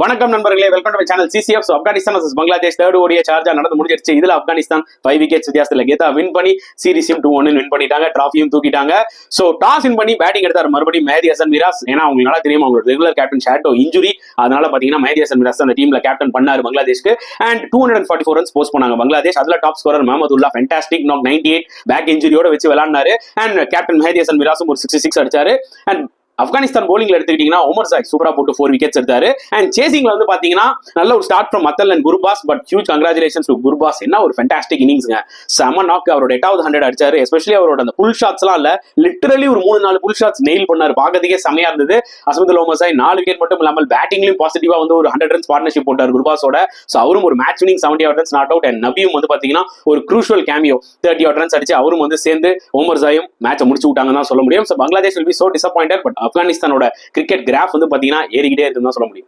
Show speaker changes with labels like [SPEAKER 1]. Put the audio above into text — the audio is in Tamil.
[SPEAKER 1] வணக்கம் நண்பர்களே, welcome to my channel CCF. Afghanistan vs Bangladesh third ஓடிய சார்ஜா நடந்து முடிஞ்சிருச்சு. இதுல ஆப்கானிஸ்தான் 5 விக்கெட்ஸ் வித்தியாசத்துல கெத்தா வின் பண்ணி சீரிஸையும் 2-1 வின் பண்ணிட்டாங்க, டிராஃபியும் தூக்கிட்டாங்க. சோ டாஸ் வின் பண்ணி பேட்டிங் எடுத்தார் மறுபடியும் மெஹதி ஹசன் மிராஸ். ஏன்னா உங்களுக்கு நல்லா தெரியும், அவங்களோட ரெகுலர் கேப்டன் ஷாட்டோ இன்ஜுரி, அதனால பாத்தீங்கன்னா மெஹதி ஹசன் மிராஸ் அந்த டீம்ல கேப்டன் பண்ணாரு பங்களாதேஷ்க்கு. அண்ட் 244 ரன்ஸ் போஸ்ட் பண்ணாங்க பங்களாதேஷ். அதுல top scorer Mahmudullah fantastic knock 98 back இன்ஜுரியோட வச்சு விளையாடினாரு. அண்ட் கேப்டன் மெஹதி ஹசன் மிராஸும் ஒரு 66 அடிச்சாரு. அண்ட் ஆப்கானிஸ்தான் போலிங்ல எடுத்துக்கிட்டீங்கன்னா உமர் சாய் சூப்பரா போட்டு 4 விக்கெட்ஸ் எடுத்தாரு. அண்ட் சேசிங்ல வந்து பாத்தீங்கன்னா நல்ல ஒரு ஸ்டார்ட் ஃப்ரம் மத்தல் and Gurbaz. But huge congratulations to Gurbaz. என்ன ஒரு ஃபேண்டாஸ்டிக் இன்னிங்ஸ்ங்க, செம நாக். அவரோட 8வது 100 அடிச்சாரு. எஸ்பெஷலி அவரோட அந்த புல் ஷாட்ஸ் எல்லாம் இல்ல, லிட்டரலி ஒரு 3-4 புல் ஷாட்ஸ் நெயில் பண்ணாரு. பாக்கிறதுக்கே செமையா இருந்தது. அஸ்மதுல் உமர் சாய் 4 விக்கெட் மட்டும் இல்லாமல் பேட்டிங்லயும் பாசிட்டிவா வந்து ஒரு 100 ரன்ஸ் பார்ட்னர்ஷிப் போட்டார் குர்பாஸோட. சோ அவரும் ஒரு match winning 70 runs not out. And நபியும் வந்து பாத்தீங்கன்னா ஒரு க்ரூஷியல் கேமியோ 30 ரன்ஸ் அடிச்சு அவரும் வந்து சேர்ந்து உமர் சாயும் மேட்சை முடிச்சு விட்டாங்கன்னு தான் சொல்ல முடியும். So Bangladesh will be so disappointed. But ஆப்கானிஸ்தானோட கிரிக்கெட் கிராஃப் வந்து பாத்தீங்கன்னா ஏறிக்கிட்டே இருக்குன்னு தான் சொல்ல முடியும்.